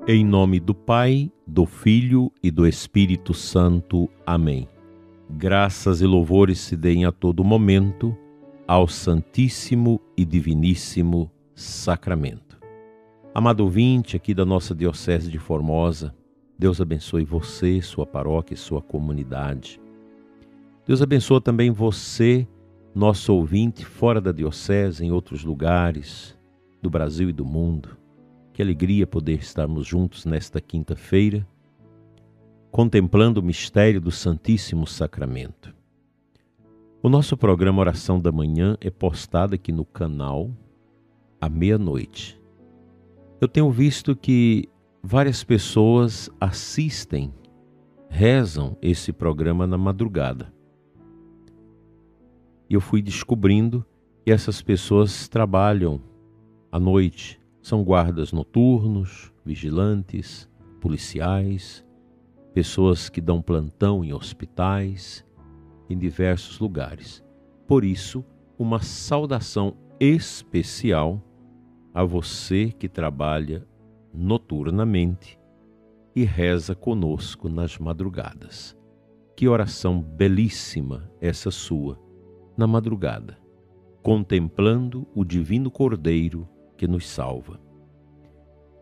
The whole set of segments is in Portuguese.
Em nome do Pai, do Filho e do Espírito Santo. Amém. Graças e louvores se deem a todo momento ao Santíssimo e Diviníssimo Sacramento. Amado ouvinte aqui da nossa Diocese de Formosa, Deus abençoe você, sua paróquia e sua comunidade. Deus abençoe também você, nosso ouvinte, fora da Diocese, em outros lugares do Brasil e do mundo. Que alegria poder estarmos juntos nesta quinta-feira, contemplando o mistério do Santíssimo Sacramento. O nosso programa Oração da Manhã é postado aqui no canal à meia-noite. Eu tenho visto que várias pessoas assistem, rezam esse programa na madrugada. E eu fui descobrindo que essas pessoas trabalham à noite. São guardas noturnos, vigilantes, policiais, pessoas que dão plantão em hospitais, em diversos lugares. Por isso, uma saudação especial a você que trabalha noturnamente e reza conosco nas madrugadas. Que oração belíssima essa sua, na madrugada, contemplando o Divino Cordeiro que nos salva.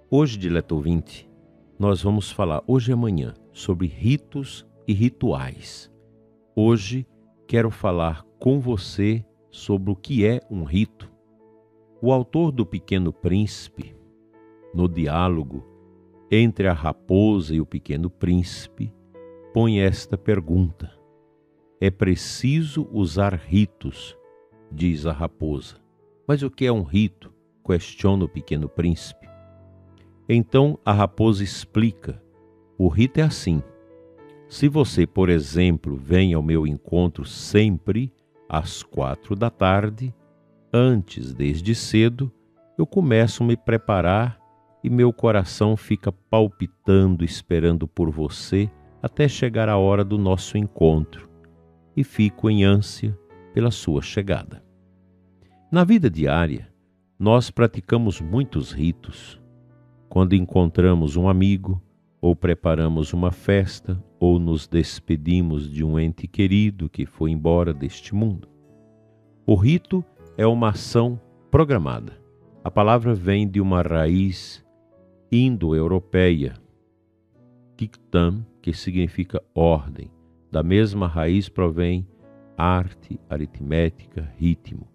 Hoje, dileto ouvinte, nós vamos falar, hoje e amanhã, sobre ritos e rituais. Hoje quero falar com você sobre o que é um rito. O autor do Pequeno Príncipe, no diálogo entre a raposa e o Pequeno Príncipe, põe esta pergunta: é preciso usar ritos, diz a raposa. Mas o que é um rito? Questiona o Pequeno Príncipe. Então a raposa explica: o rito é assim. Se você, por exemplo, vem ao meu encontro sempre às 4 da tarde, antes, desde cedo, eu começo a me preparar e meu coração fica palpitando, esperando por você até chegar a hora do nosso encontro, e fico em ânsia pela sua chegada. Na vida diária, nós praticamos muitos ritos. Quando encontramos um amigo, ou preparamos uma festa, ou nos despedimos de um ente querido que foi embora deste mundo. O rito é uma ação programada. A palavra vem de uma raiz indo-europeia, kiktam, que significa ordem. Da mesma raiz provém arte, aritmética, ritmo.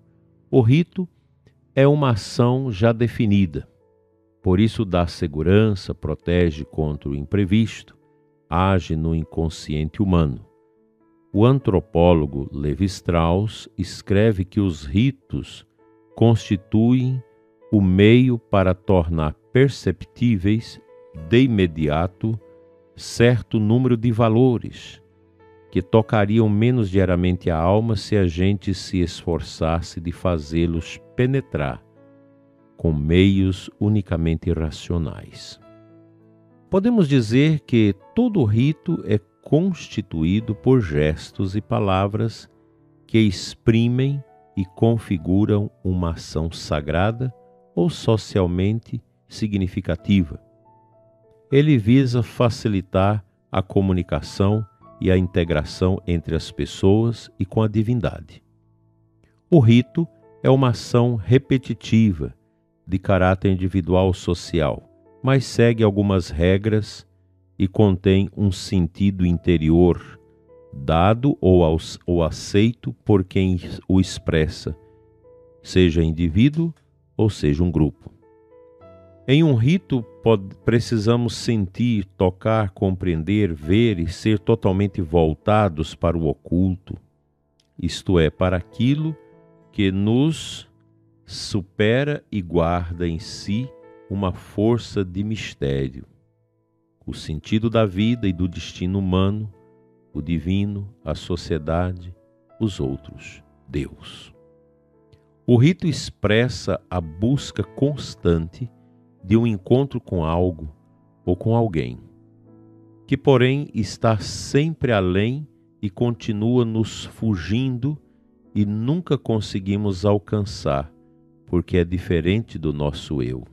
O rito é uma ação já definida, por isso dá segurança, protege contra o imprevisto, age no inconsciente humano. O antropólogo Levi-Strauss escreve que os ritos constituem o meio para tornar perceptíveis de imediato certo número de valores que tocariam menos diariamente a alma se a gente se esforçasse de fazê-los penetrar com meios unicamente racionais. Podemos dizer que todo rito é constituído por gestos e palavras que exprimem e configuram uma ação sagrada ou socialmente significativa. Ele visa facilitar a comunicação e a integração entre as pessoas e com a divindade. O rito é uma ação repetitiva, de caráter individual ou social, mas segue algumas regras e contém um sentido interior, dado ou aceito por quem o expressa, seja indivíduo ou seja um grupo. Em um rito, precisamos sentir, tocar, compreender, ver e ser totalmente voltados para o oculto, isto é, para aquilo que nos supera e guarda em si uma força de mistério, o sentido da vida e do destino humano, o divino, a sociedade, os outros, Deus. O rito expressa a busca constante de um encontro com algo ou com alguém, que porém está sempre além e continua nos fugindo e nunca conseguimos alcançar, porque é diferente do nosso eu.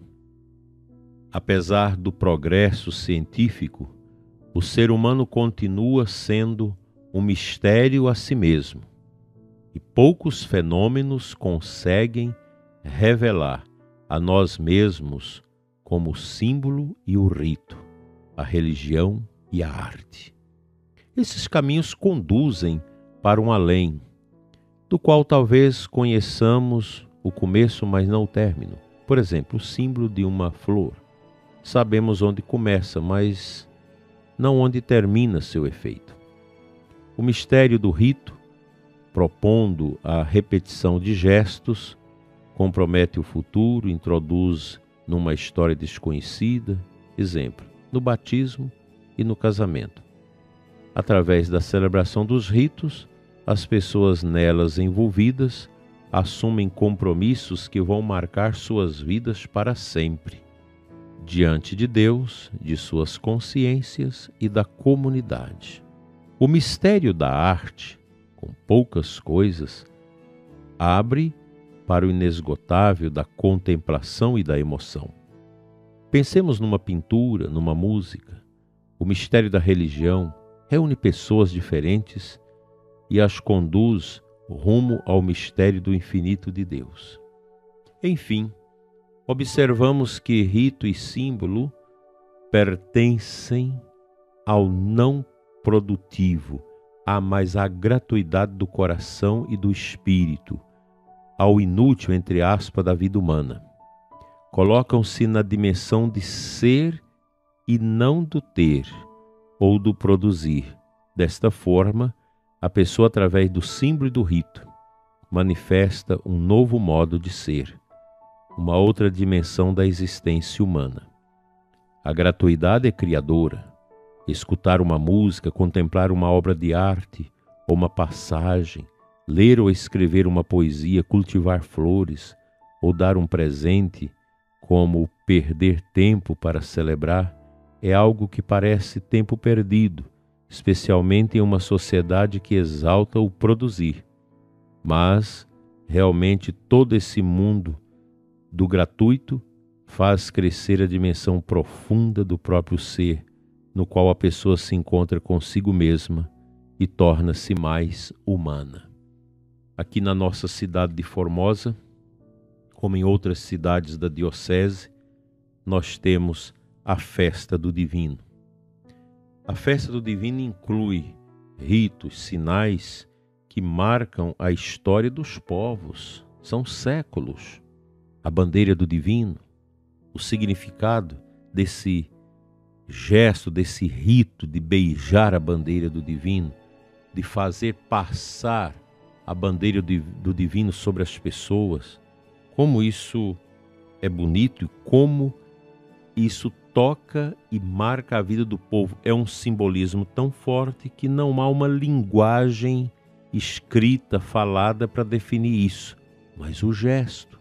Apesar do progresso científico, o ser humano continua sendo um mistério a si mesmo, e poucos fenômenos conseguem revelar a nós mesmos como o símbolo e o rito, a religião e a arte. Esses caminhos conduzem para um além, do qual talvez conheçamos o começo, mas não o término. Por exemplo, o símbolo de uma flor. Sabemos onde começa, mas não onde termina seu efeito. O mistério do rito, propondo a repetição de gestos, compromete o futuro, introduz numa história desconhecida. Exemplo, no batismo e no casamento. Através da celebração dos ritos, as pessoas nelas envolvidas assumem compromissos que vão marcar suas vidas para sempre, diante de Deus, de suas consciências e da comunidade. O mistério da arte, com poucas coisas, abre para o inesgotável da contemplação e da emoção. Pensemos numa pintura, numa música. O mistério da religião reúne pessoas diferentes e as conduz rumo ao mistério do infinito de Deus. Enfim, observamos que rito e símbolo pertencem ao não produtivo, mas à gratuidade do coração e do espírito, ao inútil, entre aspas, da vida humana. Colocam-se na dimensão de ser e não do ter ou do produzir. Desta forma, a pessoa, através do símbolo e do rito, manifesta um novo modo de ser, uma outra dimensão da existência humana. A gratuidade é criadora. Escutar uma música, contemplar uma obra de arte ou uma passagem, ler ou escrever uma poesia, cultivar flores ou dar um presente, como perder tempo para celebrar, é algo que parece tempo perdido, especialmente em uma sociedade que exalta o produzir. Mas, realmente, todo esse mundo do gratuito faz crescer a dimensão profunda do próprio ser, no qual a pessoa se encontra consigo mesma e torna-se mais humana. Aqui na nossa cidade de Formosa, como em outras cidades da diocese, nós temos a Festa do Divino. A Festa do Divino inclui ritos, sinais que marcam a história dos povos. São séculos. A bandeira do Divino, o significado desse gesto, desse rito de beijar a bandeira do Divino, de fazer passar a bandeira do Divino sobre as pessoas. Como isso é bonito e como isso toca e marca a vida do povo. É um simbolismo tão forte que não há uma linguagem escrita, falada para definir isso. Mas o gesto.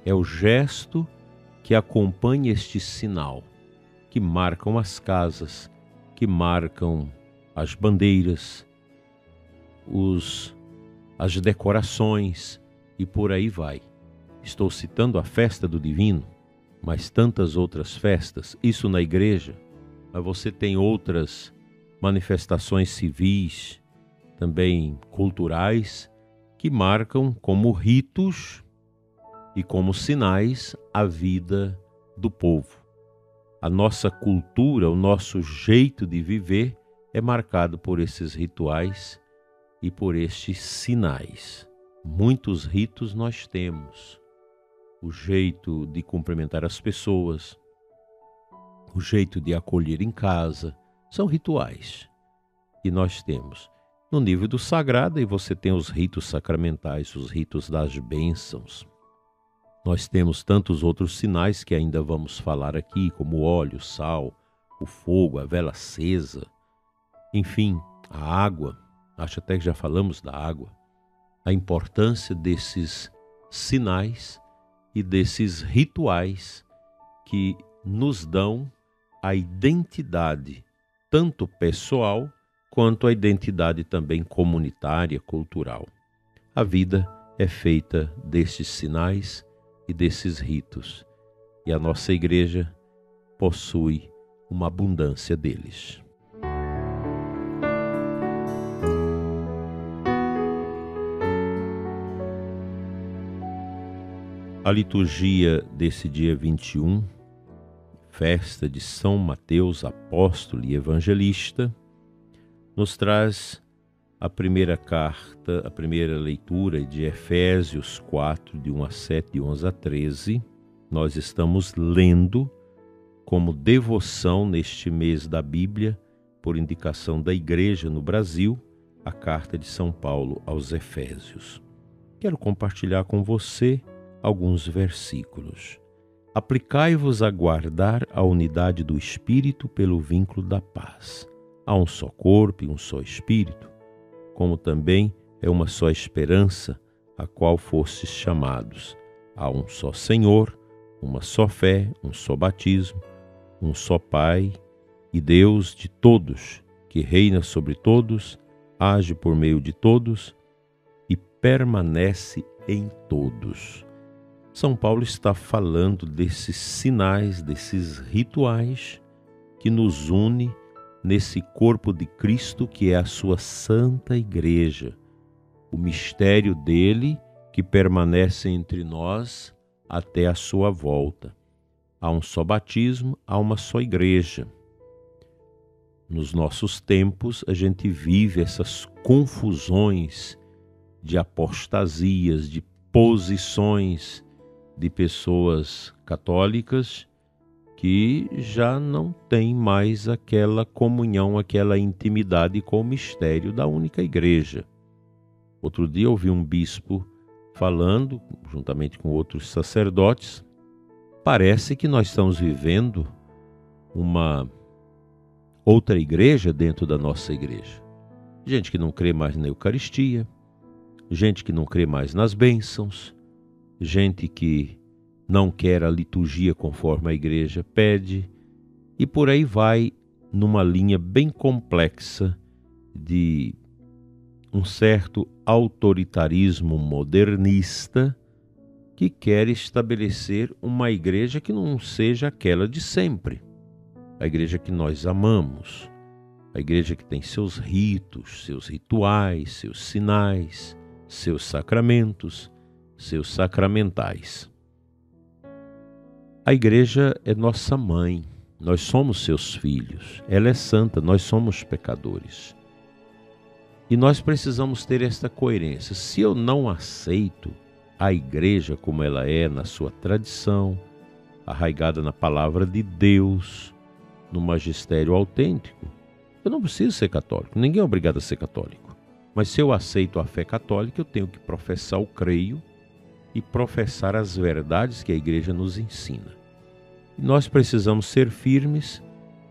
É o gesto que acompanha este sinal, que marcam as casas, que marcam as bandeiras, as decorações e por aí vai. Estou citando a Festa do Divino, mas tantas outras festas, isso na igreja, mas você tem outras manifestações civis, também culturais, que marcam como ritos e como sinais a vida do povo. A nossa cultura, o nosso jeito de viver é marcado por esses rituais e por estes sinais. Muitos ritos nós temos. O jeito de cumprimentar as pessoas, o jeito de acolher em casa, são rituais que nós temos. No nível do sagrado, aí você tem os ritos sacramentais, os ritos das bênçãos. Nós temos tantos outros sinais que ainda vamos falar aqui, como o óleo, o sal, o fogo, a vela acesa, enfim, a água. Acho até que já falamos da água. A importância desses sinais e desses rituais que nos dão a identidade, tanto pessoal quanto a identidade também comunitária, cultural. A vida é feita desses sinais e desses ritos. e a nossa igreja possui uma abundância deles. A liturgia desse dia 21, festa de São Mateus, apóstolo e evangelista, nos traz a primeira carta, a primeira leitura de Efésios 4, de 1 a 7, de 11 a 13. Nós estamos lendo como devoção neste mês da Bíblia, por indicação da Igreja no Brasil, a carta de São Paulo aos Efésios. Quero compartilhar com você alguns versículos. Aplicai-vos a guardar a unidade do Espírito pelo vínculo da paz. Há um só corpo e um só Espírito, como também é uma só esperança a qual fostes chamados. Há um só Senhor, uma só fé, um só batismo, um só Pai e Deus de todos, que reina sobre todos, age por meio de todos e permanece em todos. São Paulo está falando desses sinais, desses rituais que nos une nesse corpo de Cristo que é a sua santa igreja, o mistério dele que permanece entre nós até a sua volta. Há um só batismo, há uma só igreja. Nos nossos tempos a gente vive essas confusões de apostasias, de posições de pessoas católicas que já não têm mais aquela comunhão, aquela intimidade com o mistério da única igreja. Outro dia ouvi um bispo falando, juntamente com outros sacerdotes, parece que nós estamos vivendo uma outra igreja dentro da nossa igreja. Gente que não crê mais na Eucaristia, gente que não crê mais nas bênçãos, gente que não quer a liturgia conforme a igreja pede, e por aí vai numa linha bem complexa de um certo autoritarismo modernista que quer estabelecer uma igreja que não seja aquela de sempre. A igreja que nós amamos, a igreja que tem seus ritos, seus rituais, seus sinais, seus sacramentos, seus sacramentais. A igreja é nossa mãe, nós somos seus filhos, ela é santa, nós somos pecadores. E nós precisamos ter esta coerência. Se eu não aceito a igreja como ela é, na sua tradição, arraigada na palavra de Deus, no magistério autêntico, eu não preciso ser católico, ninguém é obrigado a ser católico. Mas se eu aceito a fé católica, eu tenho que professar o creio e professar as verdades que a igreja nos ensina. E nós precisamos ser firmes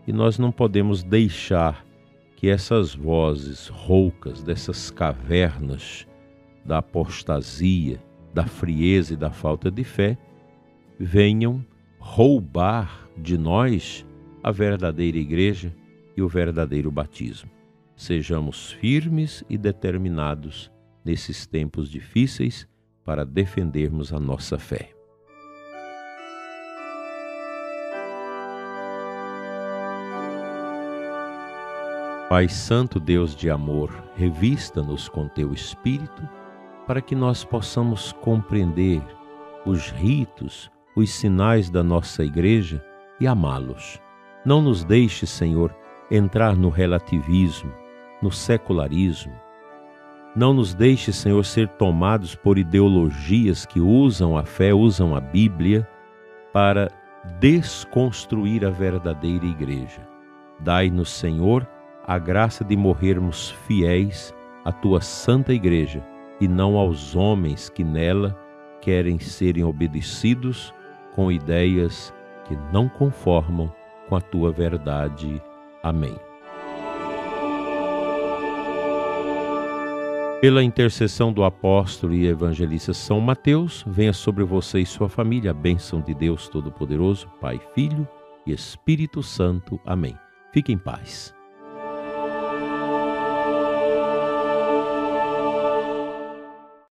e nós não podemos deixar que essas vozes roucas, dessas cavernas da apostasia, da frieza e da falta de fé, venham roubar de nós a verdadeira igreja e o verdadeiro batismo. Sejamos firmes e determinados nesses tempos difíceis para defendermos a nossa fé. Pai Santo, Deus de amor, revista-nos com Teu Espírito para que nós possamos compreender os ritos, os sinais da nossa igreja e amá-los. Não nos deixe, Senhor, entrar no relativismo, no secularismo. Não nos deixe, Senhor, ser tomados por ideologias que usam a fé, usam a Bíblia para desconstruir a verdadeira igreja. Dai-nos, Senhor, a graça de morrermos fiéis à Tua santa igreja e não aos homens que nela querem serem obedecidos com ideias que não conformam com a Tua verdade. Amém. Pela intercessão do apóstolo e evangelista São Mateus, venha sobre você e sua família a bênção de Deus Todo-Poderoso, Pai, Filho e Espírito Santo. Amém. Fique em paz.